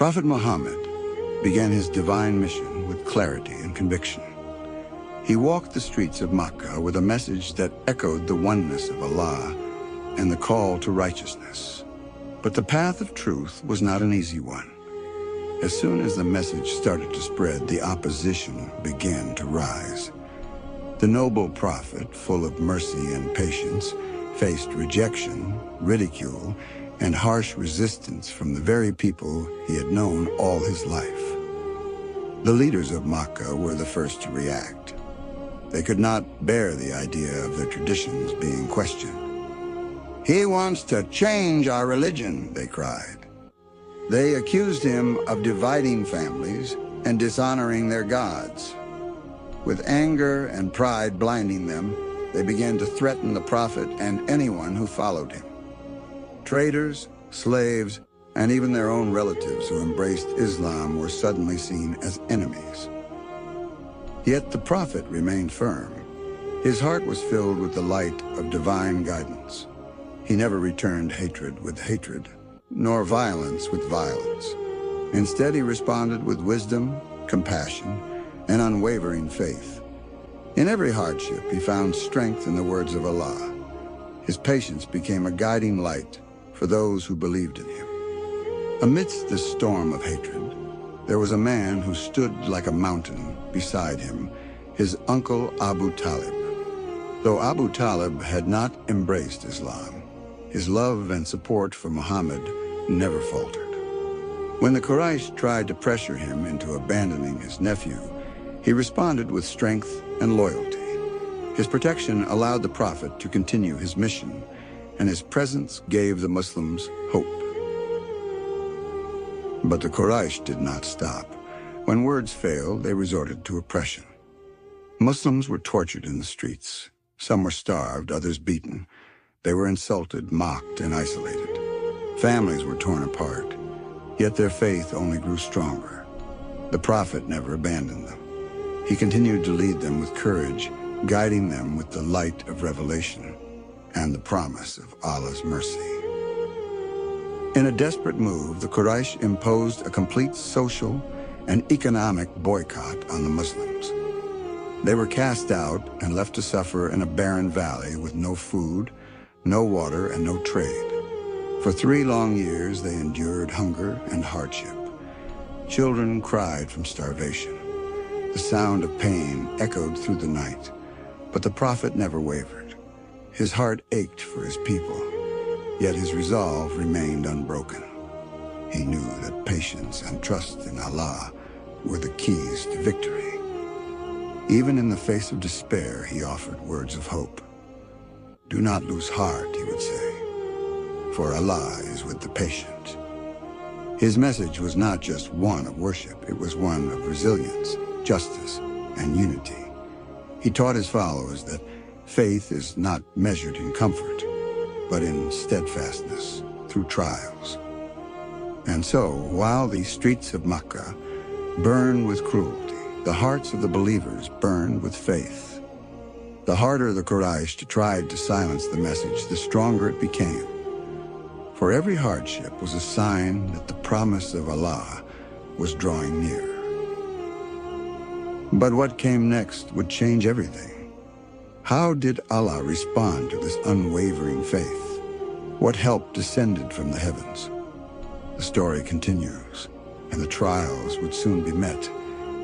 Prophet Muhammad began his divine mission with clarity and conviction. He walked the streets of Makkah with a message that echoed the oneness of Allah and the call to righteousness. But the path of truth was not an easy one. As soon as the message started to spread, the opposition began to rise. The noble prophet, full of mercy and patience, faced rejection, ridicule, and harsh resistance from the very people he had known all his life. The leaders of Makkah were the first to react. They could not bear the idea of their traditions being questioned. "He wants to change our religion," they cried. They accused him of dividing families and dishonoring their gods. With anger and pride blinding them, they began to threaten the prophet and anyone who followed him. Traders, slaves, and even their own relatives who embraced Islam were suddenly seen as enemies. Yet the prophet remained firm. His heart was filled with the light of divine guidance. He never returned hatred with hatred, nor violence with violence. Instead, he responded with wisdom, compassion, and unwavering faith. In every hardship, he found strength in the words of Allah. His patience became a guiding light for those who believed in him. Amidst this storm of hatred, there was a man who stood like a mountain beside him, his uncle Abu Talib. Though Abu Talib had not embraced Islam, his love and support for Muhammad never faltered. When the Quraysh tried to pressure him into abandoning his nephew, he responded with strength and loyalty. His protection allowed the prophet to continue his mission, and his presence gave the Muslims hope. But the Quraysh did not stop. When words failed, they resorted to oppression. Muslims were tortured in the streets. Some were starved, others beaten. They were insulted, mocked, and isolated. Families were torn apart, yet their faith only grew stronger. The prophet never abandoned them. He continued to lead them with courage, guiding them with the light of revelation and the promise of Allah's mercy. In a desperate move, the Quraysh imposed a complete social and economic boycott on the Muslims. They were cast out and left to suffer in a barren valley with no food, no water, and no trade. For 3 long years, they endured hunger and hardship. Children cried from starvation. The sound of pain echoed through the night, but the prophet never wavered. His heart ached for his people, yet his resolve remained unbroken. He knew that patience and trust in Allah were the keys to victory. Even in the face of despair, he offered words of hope. "Do not lose heart," he would say, "for Allah is with the patient." His message was not just one of worship, it was one of resilience, justice, and unity. He taught his followers that faith is not measured in comfort, but in steadfastness through trials. And so, while the streets of Makkah burned with cruelty, the hearts of the believers burned with faith. The harder the Quraysh tried to silence the message, the stronger it became. For every hardship was a sign that the promise of Allah was drawing near. But what came next would change everything. How did Allah respond to this unwavering faith? What help descended from the heavens? The story continues, and the trials would soon be met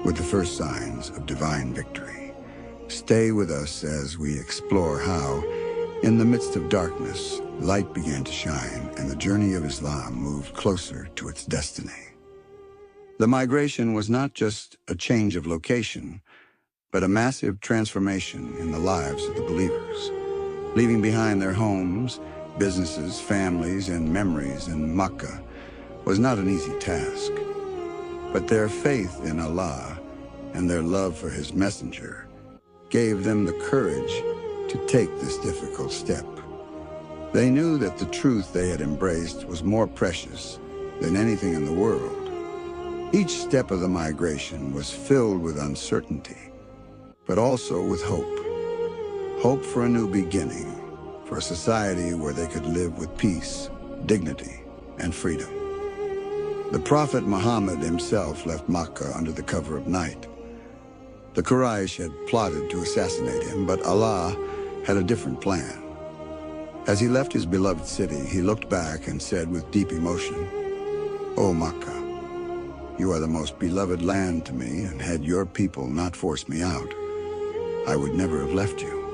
with the first signs of divine victory. Stay with us as we explore how, in the midst of darkness, light began to shine and the journey of Islam moved closer to its destiny. The migration was not just a change of location, but a massive transformation in the lives of the believers. Leaving behind their homes, businesses, families, and memories in Makkah was not an easy task. But their faith in Allah and their love for His messenger gave them the courage to take this difficult step. They knew that the truth they had embraced was more precious than anything in the world. Each step of the migration was filled with uncertainty, but also with hope. Hope for a new beginning, for a society where they could live with peace, dignity, and freedom. The Prophet Muhammad himself left Makkah under the cover of night. The Quraysh had plotted to assassinate him, but Allah had a different plan. As he left his beloved city, he looked back and said with deep emotion, "O Makkah, you are the most beloved land to me, and had your people not forced me out, I would never have left you."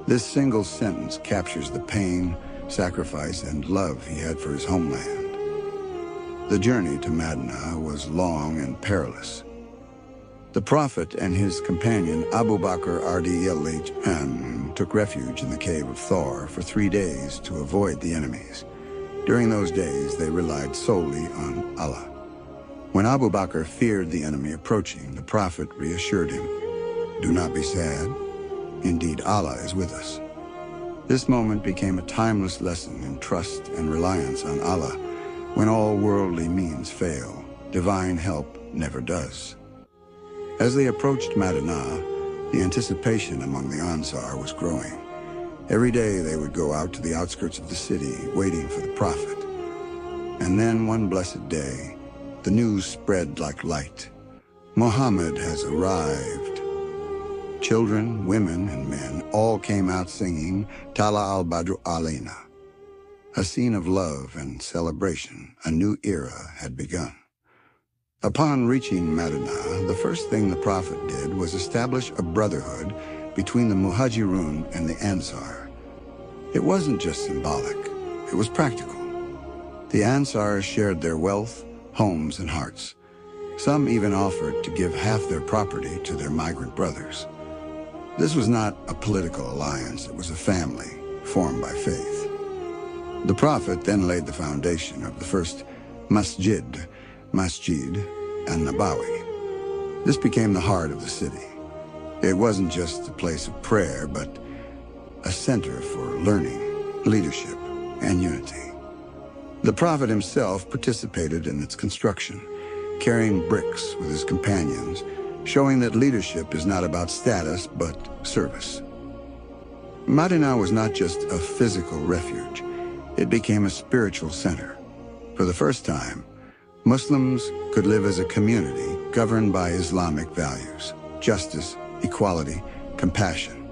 This single sentence captures the pain, sacrifice, and love he had for his homeland. The journey to Medina was long and perilous. The Prophet and his companion Abu Bakr Ar-Raheeq took refuge in the cave of Thor for 3 days to avoid the enemies. During those days, they relied solely on Allah. When Abu Bakr feared the enemy approaching, the Prophet reassured him, "Do not be sad. Indeed, Allah is with us." This moment became a timeless lesson in trust and reliance on Allah. When all worldly means fail, divine help never does. As they approached Medina, the anticipation among the Ansar was growing. Every day they would go out to the outskirts of the city, waiting for the Prophet. And then one blessed day, the news spread like light. Muhammad has arrived. Children, women, and men all came out singing Tala al-Badru alayna. A scene of love and celebration, a new era had begun. Upon reaching Medina, the first thing the Prophet did was establish a brotherhood between the Muhajirun and the Ansar. It wasn't just symbolic, it was practical. The Ansar shared their wealth, homes, and hearts. Some even offered to give half their property to their migrant brothers. This was not a political alliance, it was a family formed by faith. The Prophet then laid the foundation of the first Masjid an-Nabawi. This became the heart of the city. It wasn't just a place of prayer, but a center for learning, leadership, and unity. The Prophet himself participated in its construction, carrying bricks with his companions, showing that leadership is not about status, but service. Medina was not just a physical refuge. It became a spiritual center. For the first time, Muslims could live as a community governed by Islamic values: justice, equality, compassion.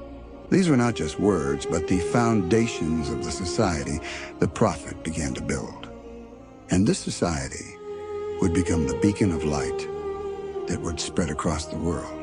These were not just words, but the foundations of the society the Prophet began to build. And this society would become the beacon of light that would spread across the world.